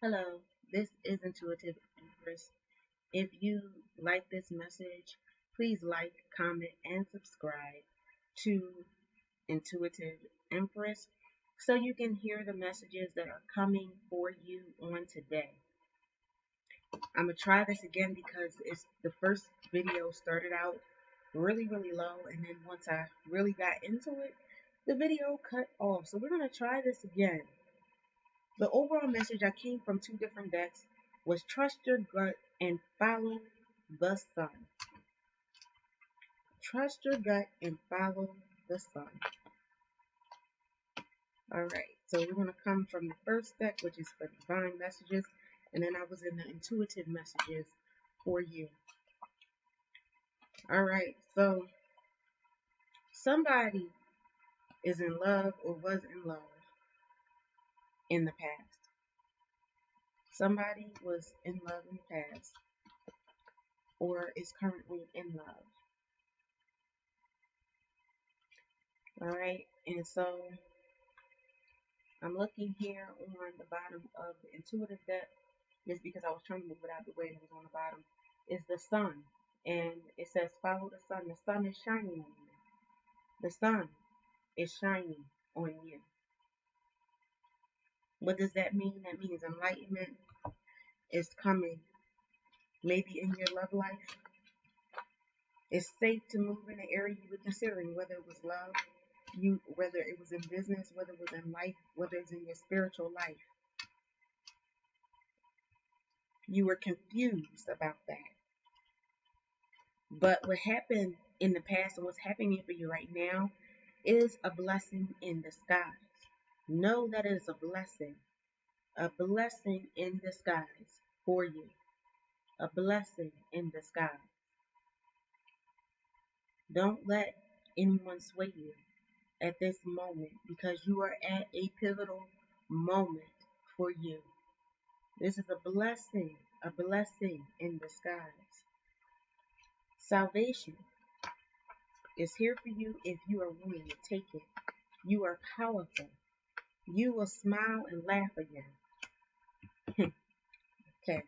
Hello, this is Intuitive Empress. If you like this message, please like, comment, and subscribe to Intuitive Empress so you can hear the messages that are coming for you on today. I'm going to try this again because it's the first video started out really low, and then once I really got into it, the video cut off. So we're going to try this again. The overall message I came from two different decks was trust your gut and follow the sun. Trust your gut and follow the sun. Alright, so we're going to come from the first deck, which is for divine messages, and then I was in the intuitive messages for you. Alright, so somebody is in love or was in love in the past. Somebody was in love in the past or is currently in love. Alright, and so I'm looking here on the bottom of the intuitive deck, just because I was trying to move it out of the way and it was on the bottom, is the sun. And it says follow the sun. The sun is shining on you. The sun is shining on you. What does that mean? That means enlightenment is coming. Maybe in your love life. It's safe to move in the area you were considering, whether it was love, whether it was in business, whether it was in life, whether it's in your spiritual life. You were confused about that. But what happened in the past and what's happening for you right now is a blessing in disguise. Know that it is a blessing in disguise for you. A blessing in disguise. Don't let anyone sway you at this moment, because you are at a pivotal moment for you. This is a blessing in disguise. Salvation is here for you if you are willing to take it. You are powerful. You will smile and laugh again. Okay,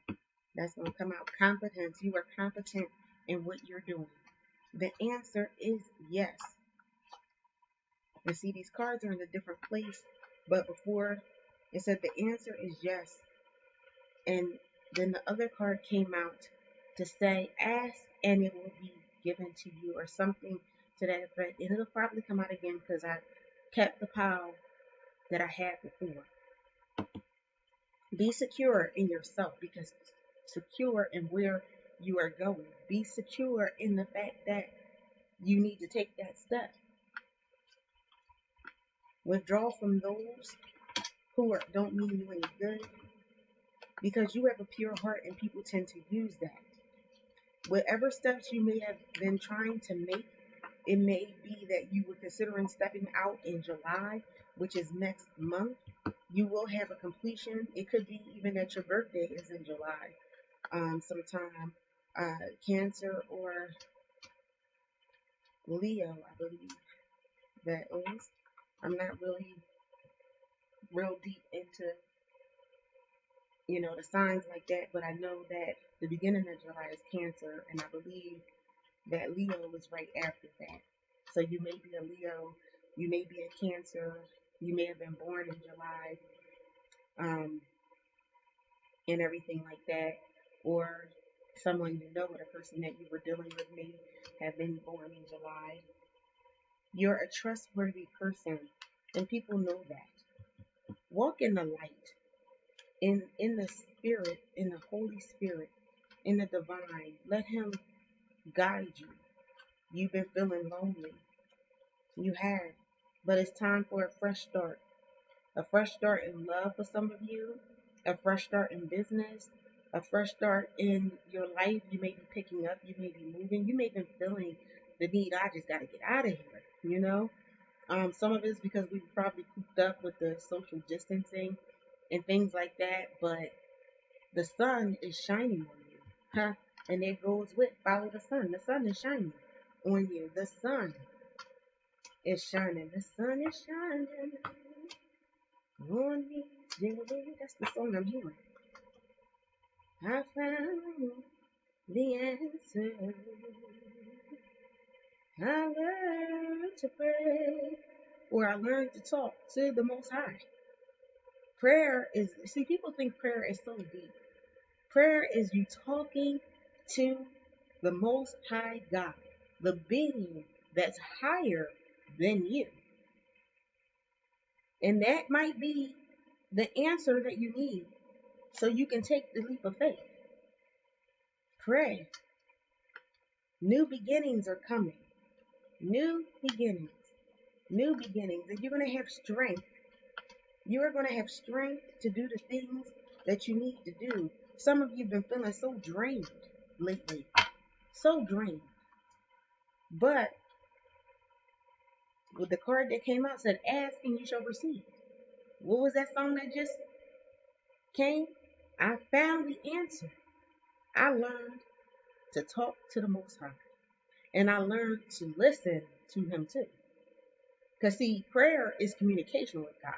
that's going to come out. Competence. You are competent in what you're doing. The answer is yes. And see, these cards are in a different place, but before it said the answer is yes. And then the other card came out to say, ask and it will be given to you, or something to that effect. And it'll probably come out again because I kept the pile that I had before. Be secure in yourself, because secure in where you are going. Be secure in the fact that you need to take that step. Withdraw from those who don't mean you any good, because you have a pure heart and people tend to use that. Whatever steps you may have been trying to make, it may be that you were considering stepping out in July, which is next month. You will have a completion. It could be even that your birthday is in July. Sometime Cancer or Leo, I believe that is. I'm not really real deep into, the signs like that, but I know that the beginning of July is Cancer, and I believe that Leo is right after that. So you may be a Leo, you may be a Cancer, you may have been born in July, and everything like that, or someone you know, or the person that you were dealing with may have been born in July. You're a trustworthy person, and people know that. Walk in the light, in the Spirit, in the Holy Spirit, in the divine. Let Him guide you. You've been feeling lonely. You have. But it's time for a fresh start. A fresh start in love for some of you. A fresh start in business. A fresh start in your life. You may be picking up. You may be moving. You may be feeling the need. I just got to get out of here, Some of it's because we were probably cooped up with the social distancing and things like that. But the sun is shining on you. And it goes with follow the sun. The sun is shining on you. The sun is shining. The sun is shining on me daily. That's the song I'm hearing. I found the answer. I learned to pray, or I learned to talk to the Most High. Prayer is, see, people think prayer is so deep. Prayer is you talking to the Most High God, the being that's higher than you. And that might be the answer that you need so you can take the leap of faith. Pray. New beginnings are coming. New beginnings. New beginnings. And you're going to have strength. You are going to have strength to do the things that you need to do. Some of you have been feeling so drained lately. So drained. But with the card that came out said, ask and you shall receive. What was that song that just came? I found the answer. I learned to talk to the Most High. And I learned to listen to Him too. Because see, prayer is communication with God.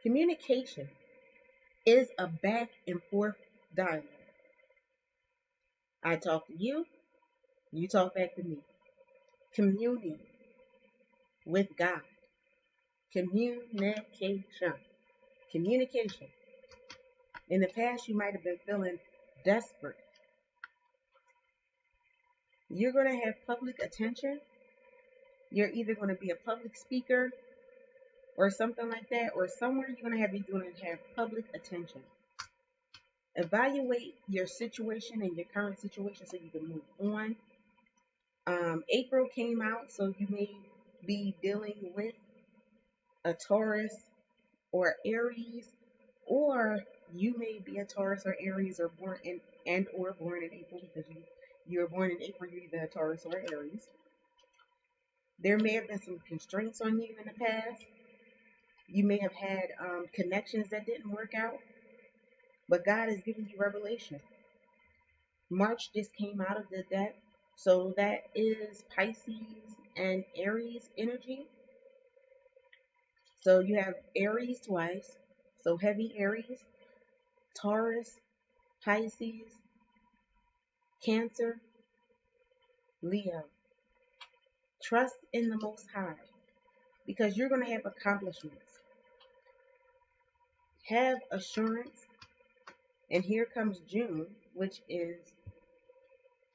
Communication is a back and forth dialogue. I talk to you, you talk back to me. Communing with God. Communication. Communication. In the past, you might have been feeling desperate. You're going to have public attention. You're either going to be a public speaker or something like that, or somewhere you're going to be doing to have public attention. Evaluate your situation and your current situation so you can move on. April came out, so you may be dealing with a Taurus or Aries, or you may be a Taurus or Aries or born in April, because you were born in April, you're either a Taurus or Aries. There may have been some constraints on you in the past. You may have had connections that didn't work out, but God is giving you revelation. March just came out of the deck, so that is Pisces and Aries energy. So you have Aries twice, so heavy Aries, Taurus, Pisces, Cancer, Leo. Trust in the Most High, because you're going to have accomplishments. Have assurance. And here comes June, which is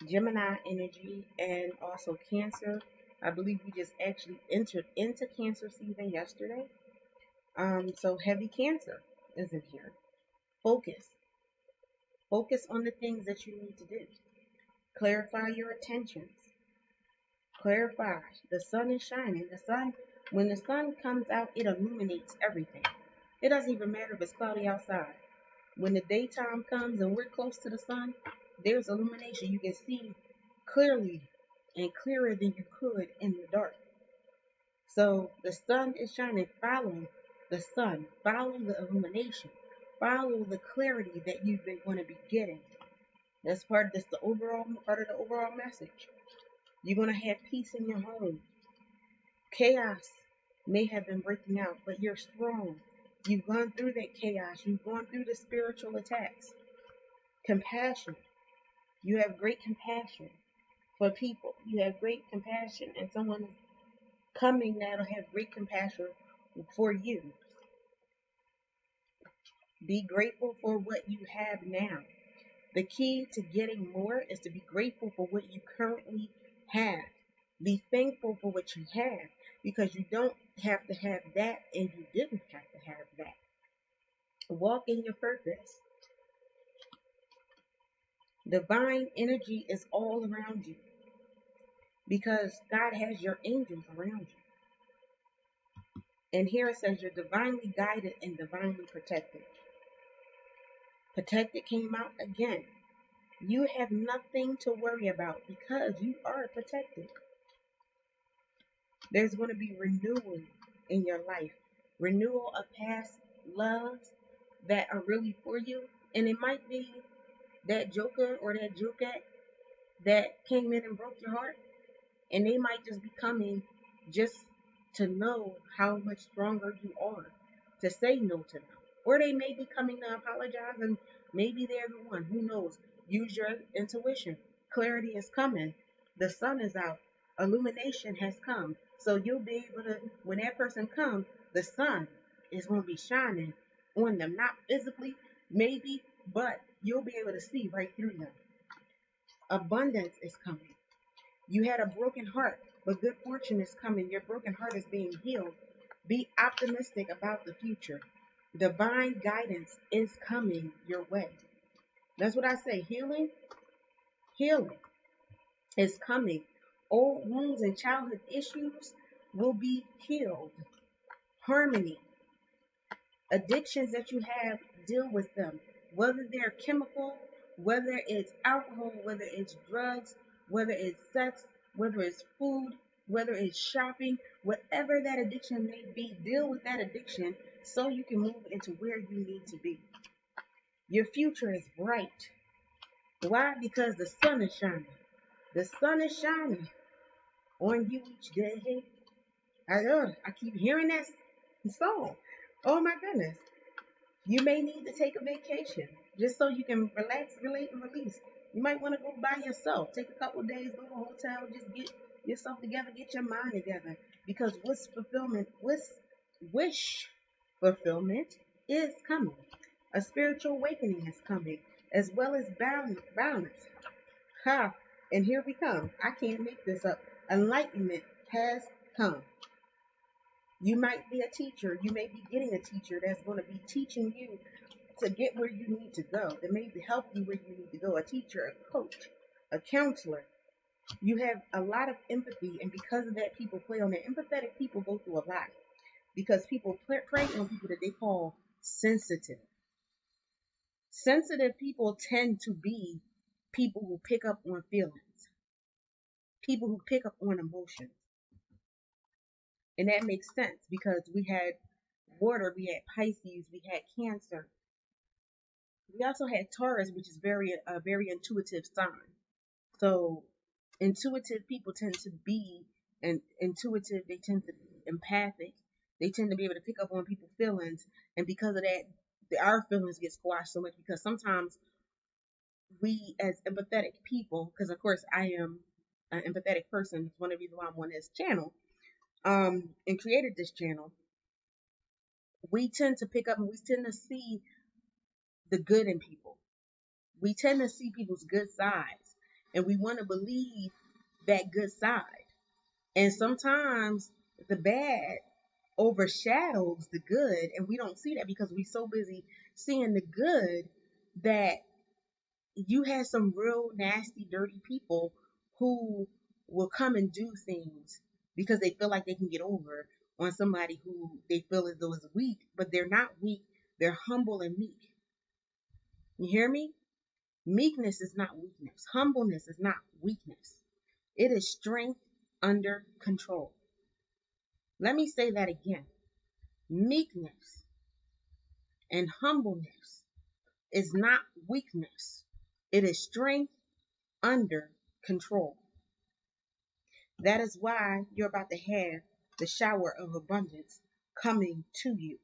Gemini energy and also Cancer. I believe we just actually entered into Cancer season yesterday. So heavy Cancer is in here. Focus. Focus on the things that you need to do. Clarify your attentions. Clarify. The sun is shining. The sun, when the sun comes out, it illuminates everything. It doesn't even matter if it's cloudy outside. When the daytime comes and we're close to the sun, there's illumination. You can see clearly and clearer than you could in the dark. So the sun is shining. Follow the sun. Follow the illumination. Follow the clarity that you've been going to be getting. That's the overall part of the overall message. You're going to have peace in your home. Chaos may have been breaking out, but you're strong. You've gone through that chaos. You've gone through the spiritual attacks. Compassion. You have great compassion for people. You have great compassion, and someone is coming that'll have great compassion for you. Be grateful for what you have now. The key to getting more is to be grateful for what you currently have. Be thankful for what you have, because you don't have to have that, and you didn't have to have that. Walk in your purpose. Divine energy is all around you, because God has your angels around you. And here it says you're divinely guided and divinely protected. Protected came out again. You have nothing to worry about because you are protected. There's going to be renewal in your life. Renewal of past loves that are really for you. And it might be that joker or that jokette that came in and broke your heart. And they might just be coming just to know how much stronger you are to say no to them. Or they may be coming to apologize, and maybe they're the one. Who knows? Use your intuition. Clarity is coming. The sun is out. Illumination has come. So you'll be able to, when that person comes, the sun is going to be shining on them. Not physically, maybe, but you'll be able to see right through them. Abundance is coming. You had a broken heart, but good fortune is coming. Your broken heart is being healed. Be optimistic about the future. Divine guidance is coming your way. That's what I say. Healing is coming. Old wounds and childhood issues will be healed. Harmony. Addictions that you have, deal with them. Whether they're chemical, whether it's alcohol, whether it's drugs, whether it's sex, whether it's food, whether it's shopping, whatever that addiction may be, deal with that addiction so you can move into where you need to be. Your future is bright. Why? Because the sun is shining. The sun is shining on you each day. I keep hearing that song. Oh my goodness. You may need to take a vacation just so you can relax, relate, and release. You might want to go by yourself. Take a couple of days, go to a hotel, just get yourself together, get your mind together. Because wish fulfillment is coming. A spiritual awakening is coming, as well as balance. Ha! And here we come. I can't make this up. Enlightenment has come. You might be a teacher. You may be getting a teacher that's going to be teaching you to get where you need to go. That may help you where you need to go. A teacher, a coach, a counselor. You have a lot of empathy, and because of that, people play on that. Empathetic people go through a lot because people prey on people that they call sensitive. Sensitive people tend to be people who pick up on feelings, people who pick up on emotions. And that makes sense because we had water, we had Pisces, we had Cancer. We also had Taurus, which is a very intuitive sign. So intuitive people tend to be intuitive, they tend to be empathic, they tend to be able to pick up on people's feelings, and because of that, our feelings get squashed so much because sometimes we as empathetic people, because of course I am an empathetic person, it's one of the reasons why I'm on this channel, and created this channel, we tend to pick up and we tend to see the good in people. We tend to see people's good sides, and we want to believe that good side. And sometimes the bad overshadows the good, and we don't see that because we're so busy seeing the good that you have some real nasty, dirty people who will come and do things because they feel like they can get over on somebody who they feel as though is weak, but they're not weak. They're humble and meek. You hear me? Meekness is not weakness. Humbleness is not weakness. It is strength under control. Let me say that again. Meekness and humbleness is not weakness. It is strength under control. That is why you're about to have the shower of abundance coming to you.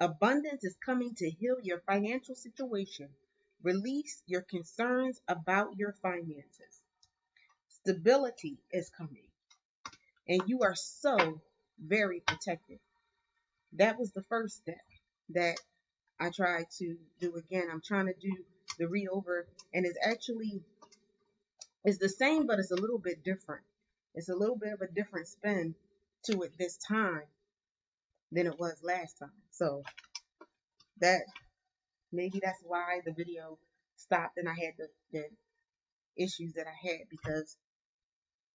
Abundance is coming to heal your financial situation. Release your concerns about your finances. Stability is coming. And you are so very protected. That was the first step that I tried to do again. I'm trying to do the read over, and it's the same, but it's a little bit different. It's a little bit of a different spin to it this time than it was last time. So maybe that's why the video stopped and I had the issues that I had, because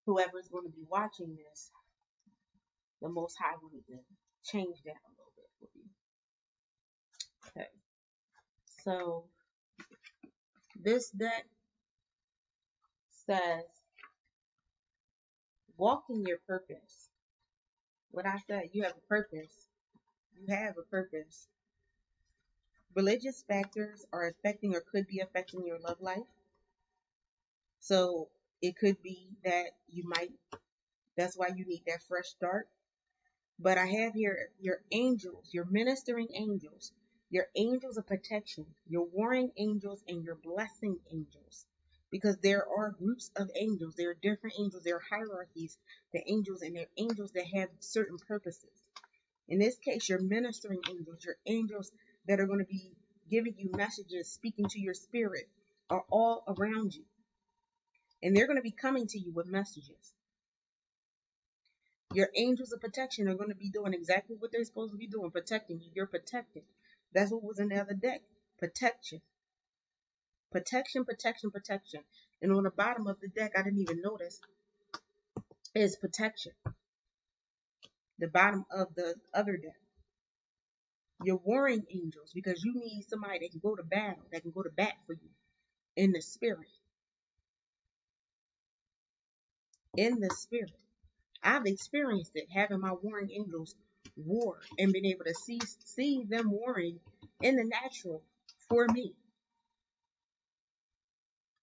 whoever's going to be watching this, the Most High wanted to change that a little bit for you. Okay. So this deck says, walk in your purpose. What I said, you have a purpose. You have a purpose. Religious factors are affecting or could be affecting your love life. So it could be that that's why you need that fresh start. But I have here your angels, your ministering angels. your angels of protection, your warring angels, and your blessing angels. Because there are groups of angels. There are different angels. There are hierarchies. The angels, and they're angels that have certain purposes. In this case, your ministering angels, your angels that are going to be giving you messages, speaking to your spirit, are all around you. And they're going to be coming to you with messages. Your angels of protection are going to be doing exactly what they're supposed to be doing, protecting you. You're protected. That's what was in the other deck. Protection. Protection, protection, protection. And on the bottom of the deck, I didn't even notice, is protection. The bottom of the other deck. Your warring angels, because you need somebody that can go to battle, that can go to bat for you in the spirit. In the spirit. I've experienced it, having my warring angels war and been able to see them warring in the natural for me.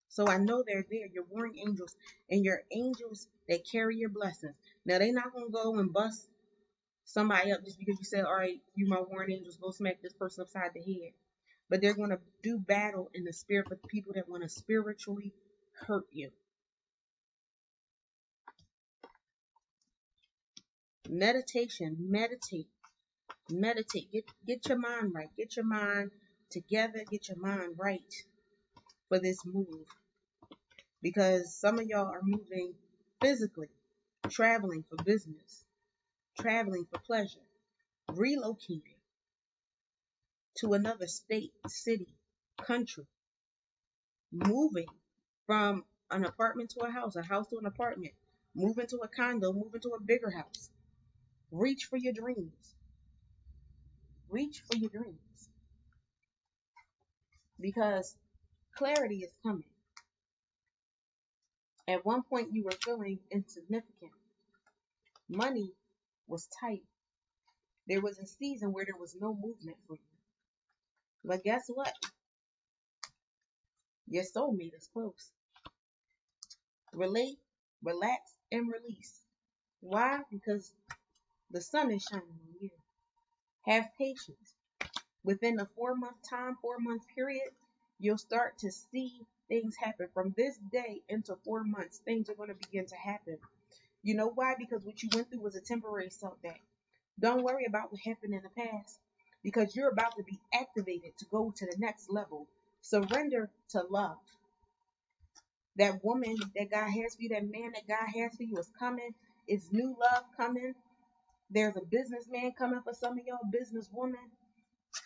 So I know they're there, your warring angels and your angels that carry your blessings. Now, they're not going to go and bust somebody up just because you said, all right, you my warring angels, go smack this person upside the head. But they're going to do battle in the spirit with people that want to spiritually hurt you. Meditation, meditate. Get your mind right. Get your mind together. Get your mind right for this move. Because some of y'all are moving physically, traveling for business, traveling for pleasure, relocating to another state, city, country, moving from an apartment to a house to an apartment, moving to a condo, moving to a bigger house. Reach for your dreams. Reach for your dreams. Because clarity is coming. At one point, you were feeling insignificant. Money was tight. There was a season where there was no movement for you. But guess what? Your soulmate is close. Relate, relax, and release. Why? Because the sun is shining on you. Have patience. Within a 4-month period, you'll start to see things happen. From this day into 4 months, things are going to begin to happen. You know why? Because what you went through was a temporary setback. Don't worry about what happened in the past, because you're about to be activated to go to the next level. Surrender to love. That woman that God has for you, that man that God has for you is coming. It's new love coming. There's a businessman coming for some of y'all, businesswoman.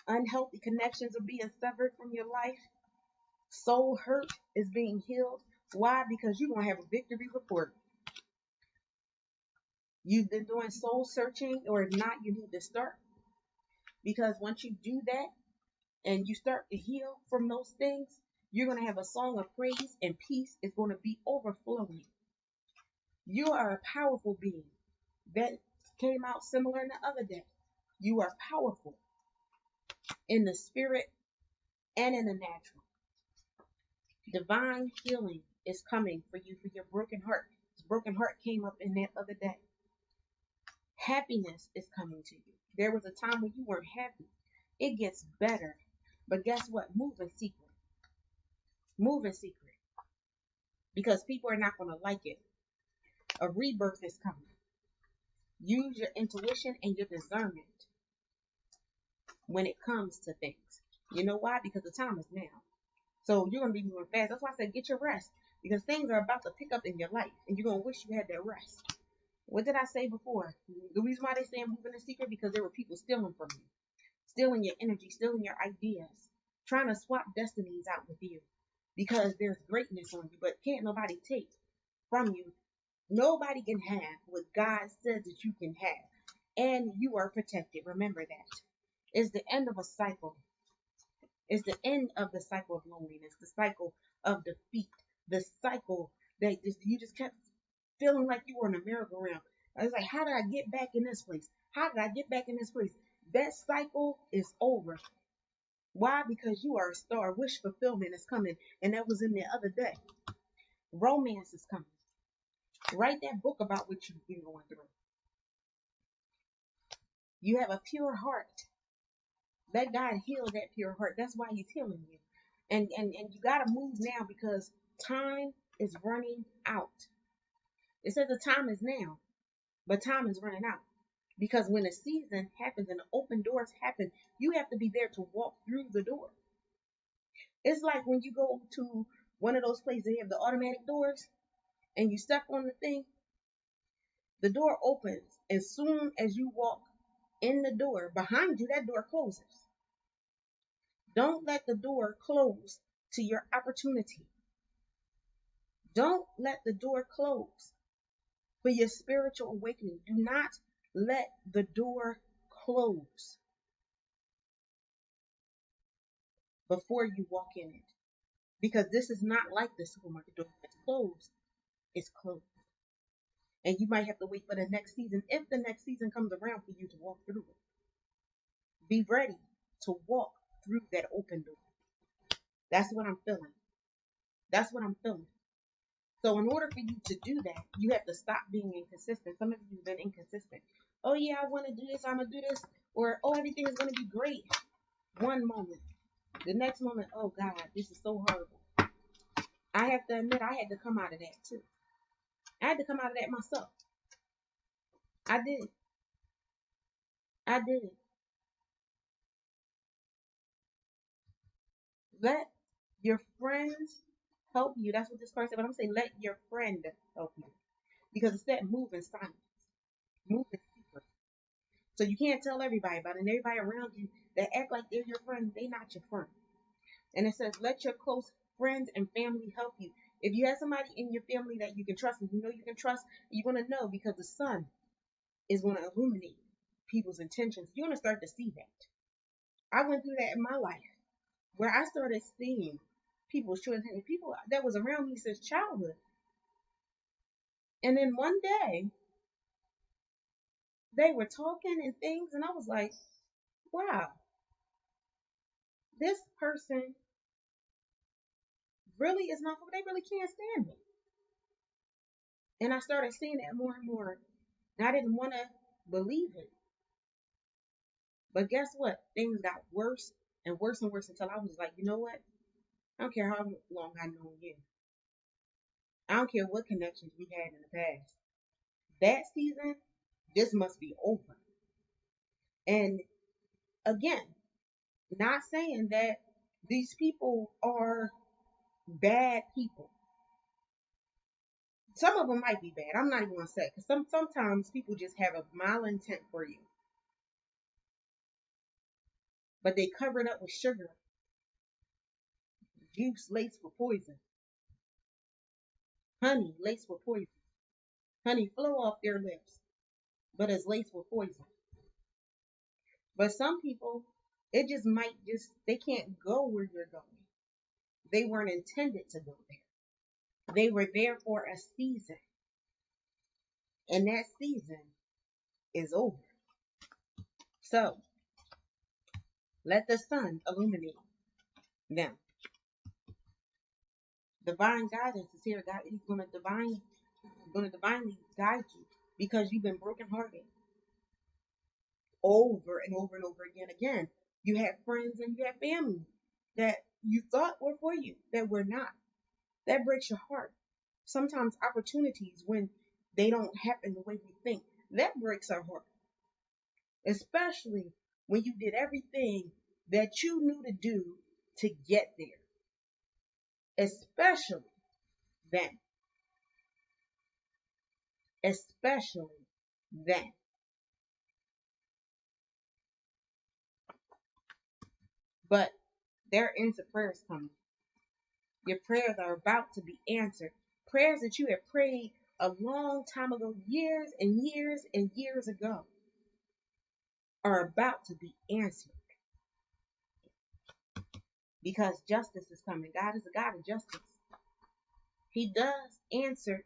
Unhealthy connections are being severed from your life. Soul hurt is being healed. Why? Because you're going to have a victory report. You've been doing soul searching, or if not, you need to start. Because once you do that and you start to heal from those things, you're going to have a song of praise, and peace is going to be overflowing. You are a powerful being. That came out similar in the other day. You are powerful in the spirit and in the natural. Divine healing is coming for you for your broken heart. This broken heart came up in that other day. Happiness is coming to you. There was a time when you weren't happy. It gets better. But guess what? Move in secret. Move in secret. Because people are not going to like it. A rebirth is coming. Use your intuition and your discernment when it comes to things. You know why? Because the time is now. So you're going to be moving fast. That's why I said get your rest. Because things are about to pick up in your life. And you're going to wish you had that rest. What did I say before? The reason why they say moving in secret, because there were people stealing from you. Stealing your energy, stealing your ideas. Trying to swap destinies out with you. Because there's greatness on you. But can't nobody take from you. Nobody can have what God says that you can have. And you are protected. Remember that. It's the end of a cycle. It's the end of the cycle of loneliness. The cycle of defeat. The cycle that you just kept feeling like you were in a merry-go-round. I was like, how did I get back in this place? How did I get back in this place? That cycle is over. Why? Because you are a star. Wish fulfillment is coming. And that was in the other day. Romance is coming. Write that book about what you've been going through. You have a pure heart. Let God heal that pure heart. That's why he's healing you. And you got to move now because time is running out. It says the time is now, but time is running out. Because when a season happens and the open doors happen, you have to be there to walk through the door. It's like when you go to one of those places, they have the automatic doors, and you step on the thing, the door opens. As soon as you walk in the door, behind you, that door closes. Don't let the door close to your opportunity. Don't let the door close for your spiritual awakening. Do not let the door close before you walk in it. Because this is not like the supermarket door. It's closed. It's closed. And you might have to wait for the next season, if the next season comes around, for you to walk through it. Be ready to walk through that open door. That's what I'm feeling. That's what I'm feeling. So in order for you to do that, you have to stop being inconsistent. Some of you have been inconsistent. Oh yeah, I want to do this, I'm going to do this. Or, oh, everything is going to be great. One moment. The next moment, oh God, this is so horrible. I have to admit, I had to come out of that too. I had to come out of that myself. I did. I did. Let your friends help you. That's what this card said. But I'm saying let your friend help you. Because it said move in silence. Move in secret. So you can't tell everybody about it. And everybody around you that act like they're your friend, they're not your friend. And it says let your close friends and family help you. If you have somebody in your family that you can trust and you know you can trust, you're going to know because the sun is going to illuminate people's intentions. You're going to start to see that. I went through that in my life where I started seeing people's true intentions, people that was around me since childhood. And then one day, they were talking and things, and I was like, wow, this person really is not, they really can't stand me. And I started seeing that more and more. And I didn't want to believe it. But guess what? Things got worse and worse and worse until I was like, you know what? I don't care how long I've known you. I don't care what connections we had in the past. That season, this must be over. And again, not saying that these people are bad people. Some of them might be bad. I'm not even going to say, because sometimes people just have a malintent for you. But they cover it up with sugar. Juice laced with poison. Honey laced with poison. Honey flow off their lips, but it's laced with poison. But some people, it just might just, they can't go where you're going. They weren't intended to go there. They were there for a season. And that season is over. So, let the sun illuminate them. Divine guidance is here. God, he's going to divinely guide you because you've been brokenhearted over and over and over again. You have friends and you have family that you thought were for you that were not. That breaks your heart. Sometimes opportunities, when they don't happen the way we think, that breaks our heart. Especially when you did everything that you knew to do to get there. Especially then. Especially then. But there are answered prayers coming. Your prayers are about to be answered. Prayers that you have prayed a long time ago, years and years and years ago, are about to be answered. Because justice is coming. God is a God of justice. He does answer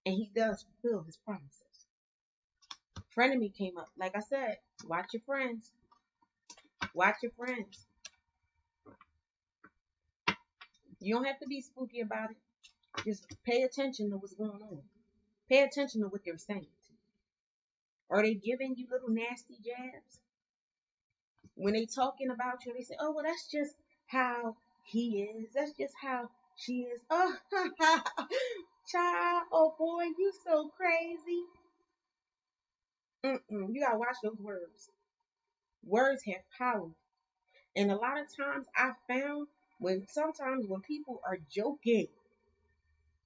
and he does fulfill his promises. Frenemy came up. Like I said, watch your friends. Watch your friends. You don't have to be spooky about it. Just pay attention to what's going on. Pay attention to what they're saying. Are they giving you little nasty jabs? When they talking about you, they say, oh, well, that's just how he is. That's just how she is. Oh, child, oh boy, you so crazy. You gotta watch those words. Words have power. And a lot of times I found sometimes when people are joking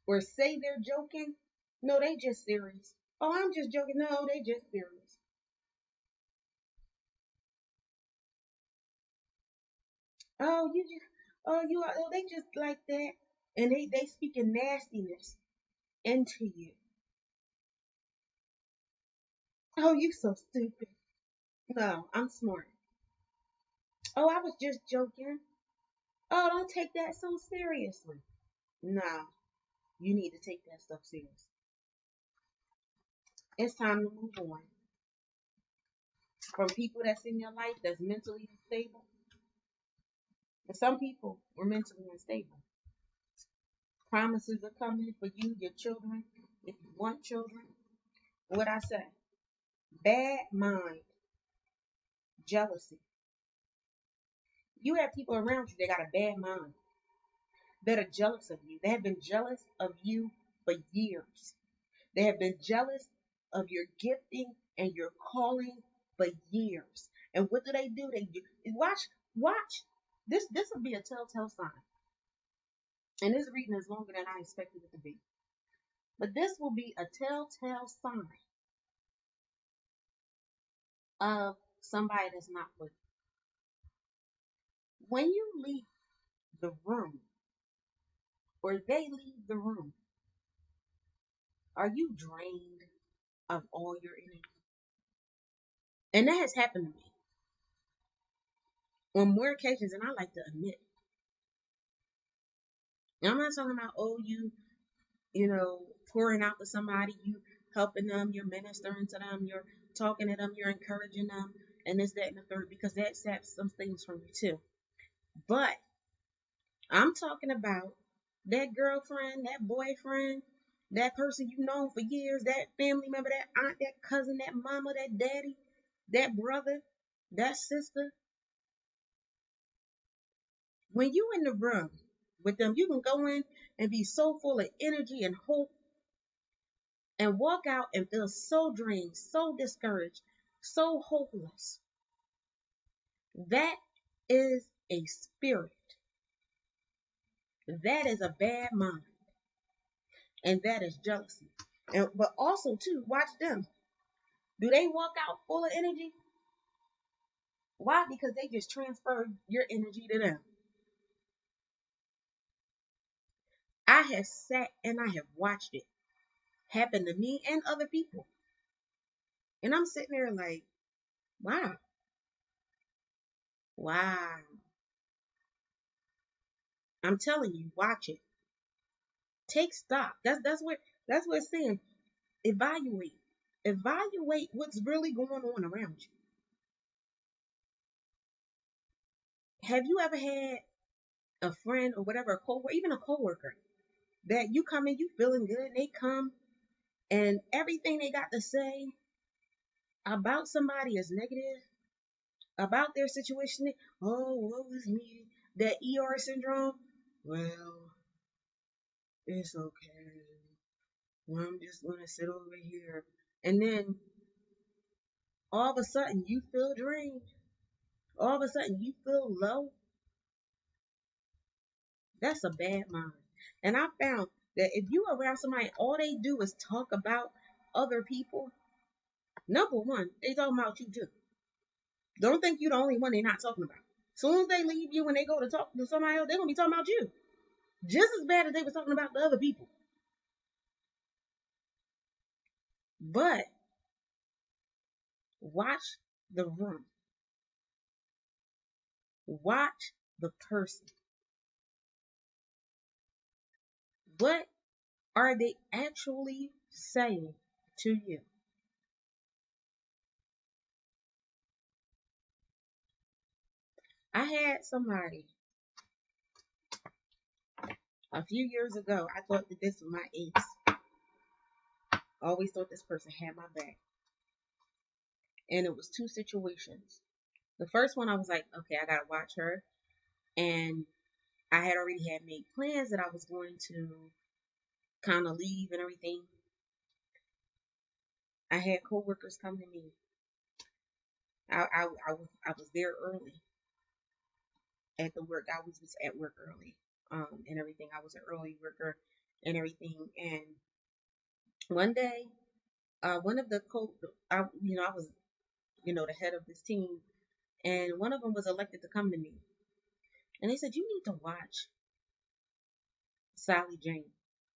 or say they're joking, no, they just serious. Oh, I'm just joking. No, they just serious. Oh, you just, oh, they just like that. And they speaking nastiness into you. Oh, you so stupid. No, I'm smart. Oh, I was just joking. Oh, don't take that so seriously. Nah, you need to take that stuff serious. It's time to move on from people that's in your life that's mentally unstable. And some people were mentally unstable. Promises are coming for you, your children, if you want children. What I say? Bad mind, jealousy. You have people around you that got a bad mind, that are jealous of you. They have been jealous of you for years. They have been jealous of your gifting and your calling for years. And what do? They do watch. This will be a telltale sign. And this reading is longer than I expected it to be. But this will be a telltale sign of somebody that's not with you. When you leave the room, or they leave the room, are you drained of all your energy? And that has happened to me on more occasions than I like to admit. Now, I'm not talking about, oh, you know, pouring out to somebody, you helping them, you're ministering to them, you're talking to them, you're encouraging them, and this, that, and the third, because that saps some things from you too. But I'm talking about that girlfriend, that boyfriend, that person you've known for years, that family member, that aunt, that cousin, that mama, that daddy, that brother, that sister. When you in the room with them, you can go in and be so full of energy and hope and walk out and feel so drained, so discouraged, so hopeless. That is a spirit. That is a bad mind. And that is jealousy. But also, too, watch them. Do they walk out full of energy? Why? Because they just transferred your energy to them. I have sat and I have watched it happen to me and other people. And I'm sitting there like, wow. Wow. I'm telling you, watch it. Take stock. That's what it's saying. Evaluate. Evaluate what's really going on around you. Have you ever had a friend or whatever, even a coworker, that you come in, you feeling good, and they come and everything they got to say about somebody is negative, about their situation? Oh, what was me? That ER syndrome? Well, it's okay. Well, I'm just gonna sit over here. And then all of a sudden you feel drained. All of a sudden you feel low. That's a bad mind. And I found that if you around somebody, all they do is talk about other people, number one, they talking about you too. Don't think you're the only one they're not talking about. As soon as they leave you and they go to talk to somebody else, they're gonna be talking about you. Just as bad as they were talking about the other people. But watch the room. Watch the person. What are they actually saying to you? I had somebody a few years ago. I thought that this was my ace. I always thought this person had my back. And it was two situations. The first one, I was like, okay, I gotta watch her. And I had already had made plans that I was going to kind of leave and everything. I had coworkers come to me. I was there early at the work. I was at work early, and everything. I was an early worker and everything. And one day, one of the I was, the head of this team, and one of them was elected to come to me, and they said, "You need to watch Sally Jane.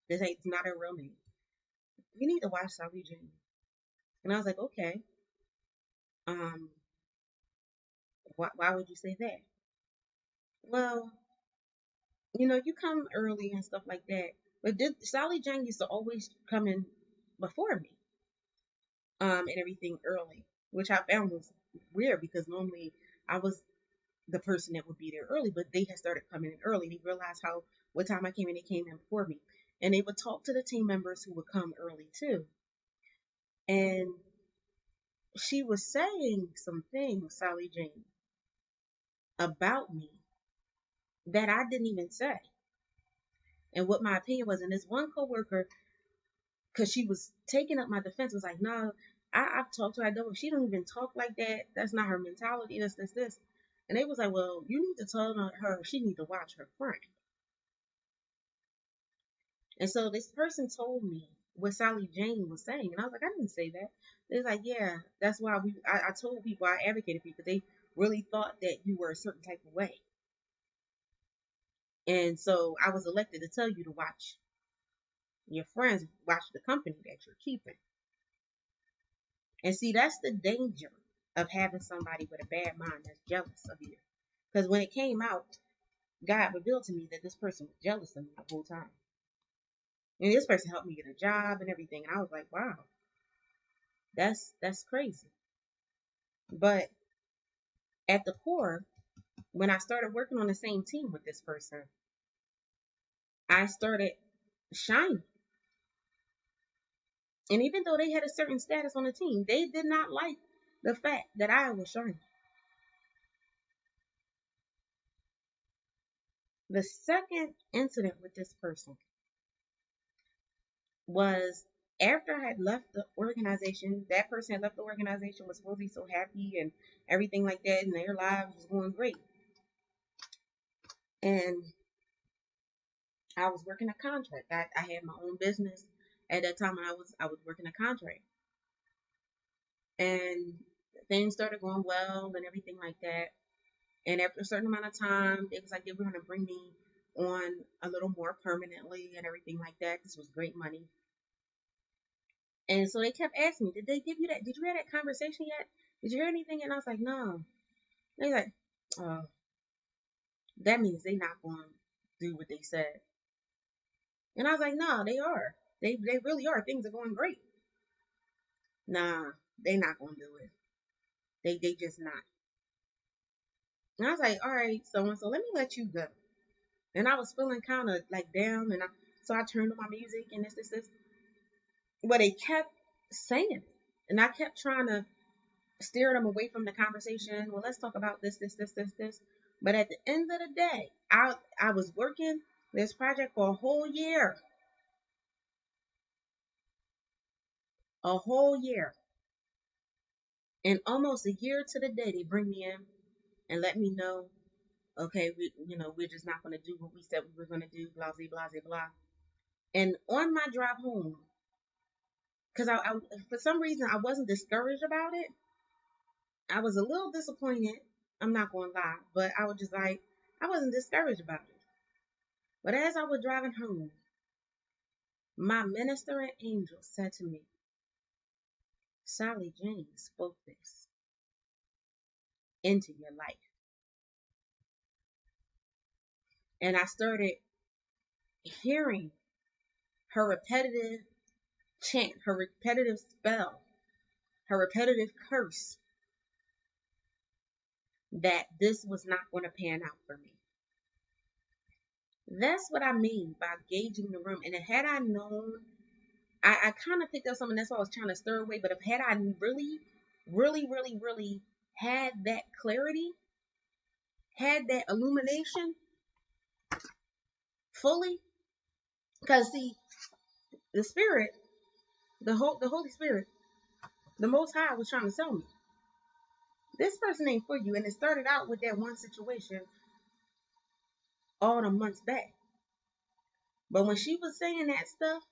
This ain't it's not her real name. You need to watch Sally Jane." And I was like, "Okay, um, why would you say that?" Well, you come early and stuff like that. But Sally Jane used to always come in before me, and everything early, which I found was weird because normally I was the person that would be there early, but they had started coming in early. They realized what time I came in, they came in before me. And they would talk to the team members who would come early too. And she was saying some things, Sally Jane, about me that I didn't even say. And what my opinion was, and this one coworker, because she was taking up my defense, was like, "No, I've talked to her. I don't. She don't even talk like that. That's not her mentality. This." And they was like, "Well, you need to tell her she need to watch her friend." And so this person told me what Sally Jane was saying, and I was like, "I didn't say that." They're like, "Yeah, that's why I told people, I advocated for you, because they really thought that you were a certain type of way. And so I was elected to tell you to watch your friends, watch the company that you're keeping." And see, that's the danger of having somebody with a bad mind that's jealous of you. Because when it came out, God revealed to me that this person was jealous of me the whole time. And this person helped me get a job and everything. And I was like, wow, that's crazy. But at the core, when I started working on the same team with this person, I started shining. And even though they had a certain status on the team, they did not like the fact that I was shining. The second incident with this person was after I had left the organization. That person had left the organization, was supposed to be so happy and everything like that, and their lives was going great. And I was working a contract. I had my own business at that time. I was working a contract, and things started going well and everything like that. And after a certain amount of time, it was like they were going to bring me on a little more permanently and everything like that. This was great money. And so they kept asking me, "Did they give you that? Did you have that conversation yet? Did you hear anything?" And I was like, "No." They like, "Oh, that means they not going to do what they said." And I was like, "No, they are. They really are. Things are going great." "Nah, they not going to do it. They just not." And I was like, "All right, so and so, let me let you go." And I was feeling kind of like down, and so I turned on my music and this. But they kept saying it, and I kept trying to steer them away from the conversation. "Well, let's talk about this. But at the end of the day, I was working this project for a whole year. A whole year. And almost a year to the day, they bring me in and let me know, okay, we're just not going to do what we said we were going to do, blah, blah, blah, blah. And on my drive home, because I for some reason, I wasn't discouraged about it. I was a little disappointed. I'm not going to lie, but I was just like, I wasn't discouraged about it. But as I was driving home, my ministering angel said to me, "Sally Jane spoke this into your life." And I started hearing her repetitive chant, her repetitive spell, her repetitive curse, that this was not going to pan out for me. That's what I mean by gauging the room. And had I known, I kind of picked up something. That's why I was trying to stir away. But if had I really, really, really, really had that clarity, had that illumination fully. Because see, the Spirit, the Holy Spirit, the Most High was trying to tell me, this person ain't for you. And it started out with that one situation all the months back. But when she was saying that stuff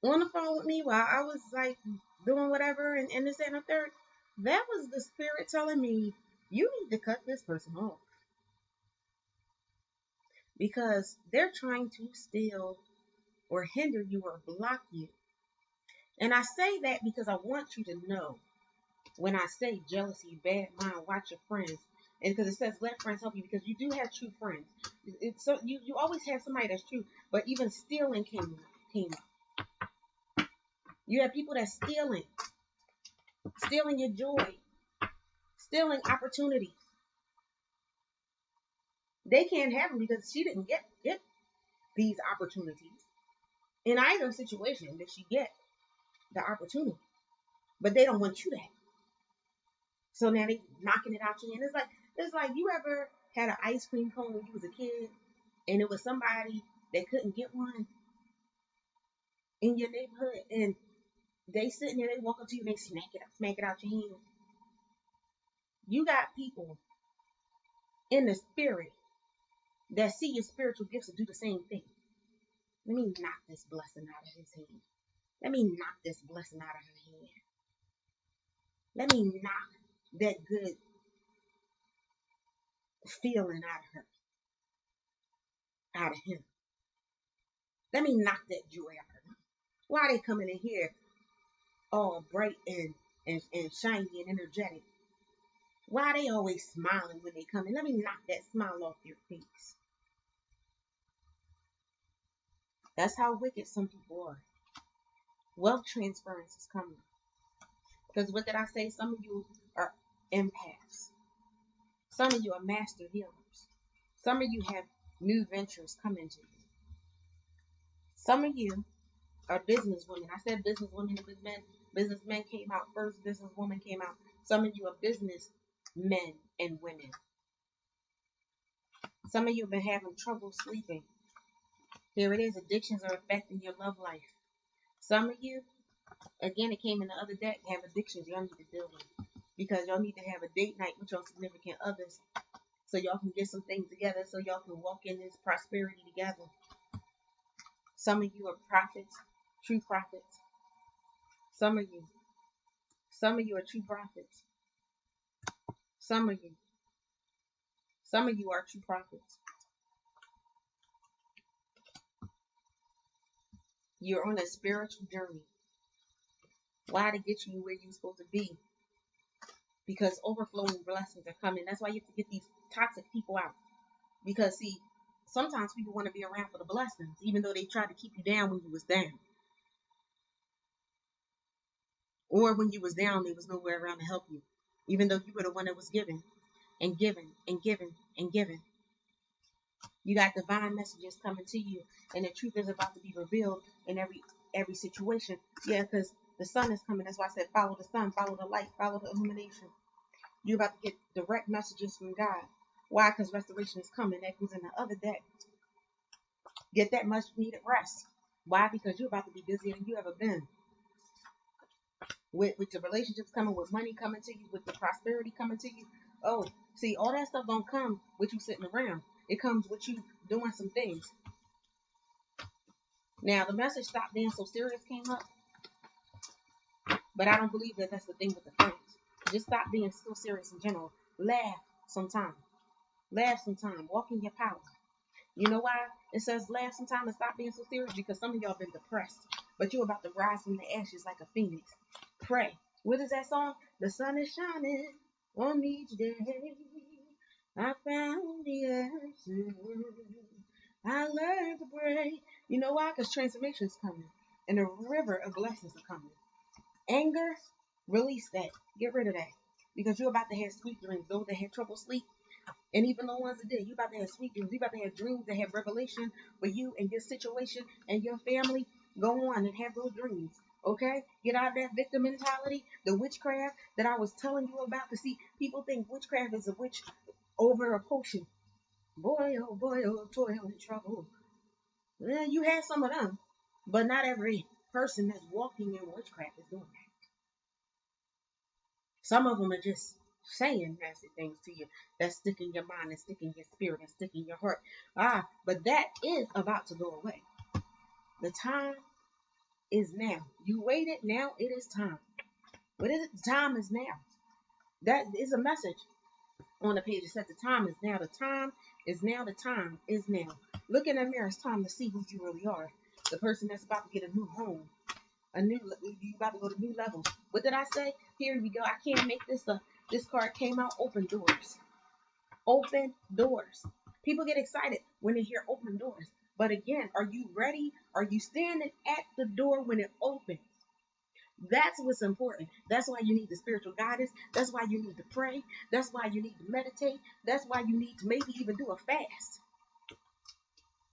on the phone with me while I was like doing whatever and this and the third, that was the Spirit telling me, you need to cut this person off. Because they're trying to steal or hinder you or block you. And I say that because I want you to know, when I say jealousy, bad mind, watch your friends. And because it says let friends help you, because you do have true friends. It's so you always have somebody that's true. But even stealing came up. You have people that's stealing your joy, stealing opportunities. They can't have them because she didn't get these opportunities. In either situation did she get the opportunity, but they don't want you to have. So now they knocking it out your hand. It's like you ever had an ice cream cone when you was a kid, and it was somebody that couldn't get one in your neighborhood, and they sitting there, they walk up to you, and they smack it out your hand. You got people in the spirit that see your spiritual gifts and do the same thing. Let me knock this blessing out of his hand. Let me knock this blessing out of her hand. Let me knock that good feeling out of him. Let me knock that joy out of him. Why are they coming in here all bright and shiny and energetic? Why are they always smiling when they come in? Let me knock that smile off your face. That's how wicked some people are. Wealth transference is coming. Because what did I say? Some of you are empaths. Some of you are master healers. Some of you have new ventures coming to you. Some of you are businesswomen. I said businesswomen and businessmen. Businessmen came out first. Businesswoman came out. Some of you are businessmen and women. Some of you have been having trouble sleeping. Here it is. Addictions are affecting your love life. Some of you, again, it came in the other deck, have addictions y'all need to deal with. Because y'all need to have a date night with your significant others so y'all can get some things together, so y'all can walk in this prosperity together. Some of you are prophets, true prophets. Some of you are true prophets. Some of you are true prophets. You're on a spiritual journey. Why? To get you where you're supposed to be. Because overflowing blessings are coming. That's why you have to get these toxic people out. Because, see, sometimes people want to be around for the blessings, even though they tried to keep you down when you was down. Or when you was down, there was nowhere around to help you. Even though you were the one that was giving and giving and giving and giving. You got divine messages coming to you, and the truth is about to be revealed in every situation. Yeah, because the sun is coming. That's why I said follow the sun, follow the light, follow the illumination. You're about to get direct messages from God. Why? Because restoration is coming. That goes in the other deck. Get that much needed rest. Why? Because you're about to be busier than you ever been. With the relationships coming, with money coming to you, with the prosperity coming to you. Oh, see, all that stuff don't come with you sitting around. It comes with you doing some things. Now, the message "Stop Being So Serious" came up. But I don't believe that that's the thing with the friends. Just stop being so serious in general. Laugh sometime. Laugh sometime. Walk in your power. You know why it says laugh sometime and stop being so serious? Because some of y'all been depressed. But you're about to rise from the ashes like a phoenix. Pray. What is that song? The sun is shining on each day. I found the answer. I learned to pray. You know why? Because transformation is coming. And a river of blessings are coming. Anger, release that. Get rid of that. Because you're about to have sweet dreams. Those that had trouble sleep, and even the ones that did, you're about to have sweet dreams. You're about to have dreams that have revelation for you and your situation and your family. Go on and have those dreams. Okay? Get out of that victim mentality, the witchcraft that I was telling you about. To see, people think witchcraft is a witch over a potion. Boy, oh boy, oh boy, I'm in trouble. Well, you had some of them, but not every person that's walking in witchcraft is doing that. Some of them are just saying nasty things to you that stick in your mind and stick in your spirit and stick in your heart. But that is about to go away. The time is now. You waited, now it is time. What is it? The time is now. That is a message on the page. It says the time is now. The time is now. The time is now. Look in the mirror. It's time to see who you really are. The person that's about to get a new home. You about to go to new levels. What did I say? Here we go. I can't make this up. This card came out. Open doors. Open doors. People get excited when they hear open doors. But again, are you ready? Are you standing at the door when it opens? That's what's important. That's why you need the spiritual guidance. That's why you need to pray. That's why you need to meditate. That's why you need to maybe even do a fast.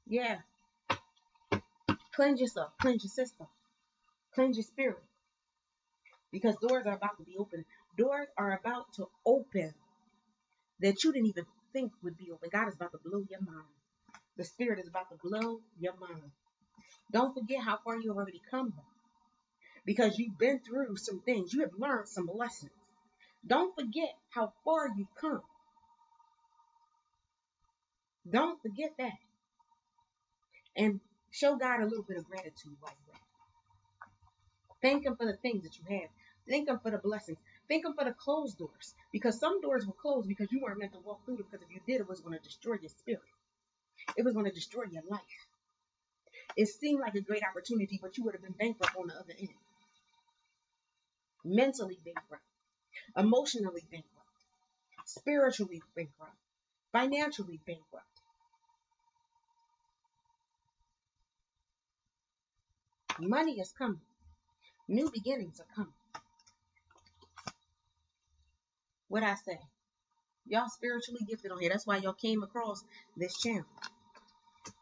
Yeah. Cleanse yourself. Cleanse your system. Cleanse your spirit. Because doors are about to be open. Doors are about to open that you didn't even think would be open. God is about to blow your mind. The spirit is about to blow your mind. Don't forget how far you've already come. Because you've been through some things. You have learned some lessons. Don't forget how far you've come. Don't forget that. And show God a little bit of gratitude while you're at it. Thank Him for the things that you have. Thank Him for the blessings. Thank Him for the closed doors. Because some doors were closed because you weren't meant to walk through them. Because if you did, it was going to destroy your spirit. It was going to destroy your life. It seemed like a great opportunity, but you would have been bankrupt on the other end. Mentally bankrupt. Emotionally bankrupt. Spiritually bankrupt. Financially bankrupt. Money is coming. New beginnings are coming. What I say? Y'all spiritually gifted on here. That's why y'all came across this channel.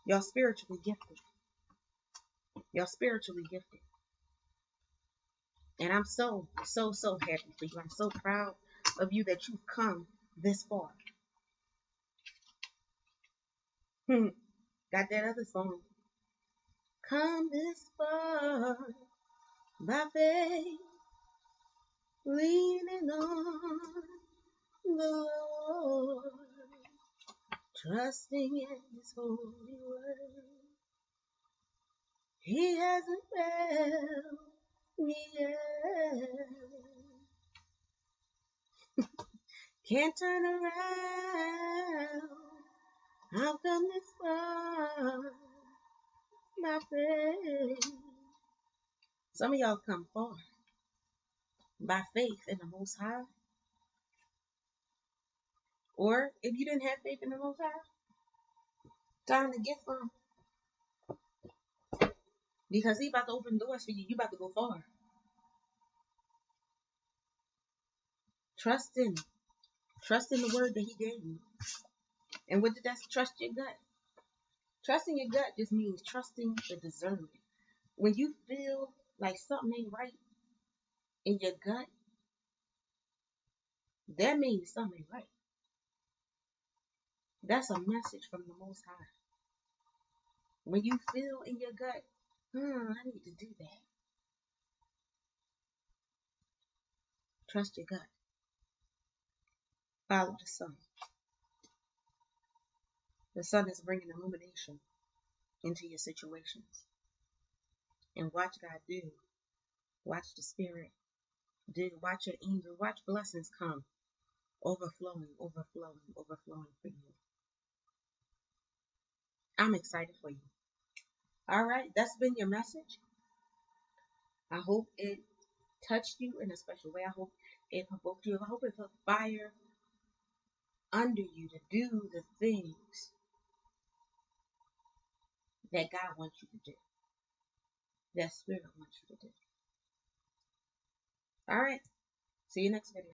Y'all spiritually gifted. Y'all spiritually gifted. And I'm so happy for you. I'm so proud of you that you've come this far. Got that other song. Come this far by faith, leaning on the Lord, trusting in His holy word. He hasn't failed me yet. Can't turn around. I've come this far by faith. Some of y'all come far by faith in the Most High. Or if you didn't have faith in the Most High, time to get some. Because He about to open doors for you. You about to go far. Trust in Him. Trust in the word that He gave you. And what did that? Trust your gut. Trusting your gut just means trusting the discernment. When you feel like something ain't right in your gut, that means something ain't right. That's a message from the Most High. When you feel in your gut, I need to do that. Trust your gut. Follow the sun. The sun is bringing illumination into your situations. And watch God do. Watch the Spirit do. Watch your angel. Watch blessings come. Overflowing, overflowing, overflowing for you. I'm excited for you. All right, that's been your message. I hope it touched you in a special way. I hope it provoked you. I hope it put fire under you to do the things that God wants you to do. That Spirit wants you to do. All right. See you next video.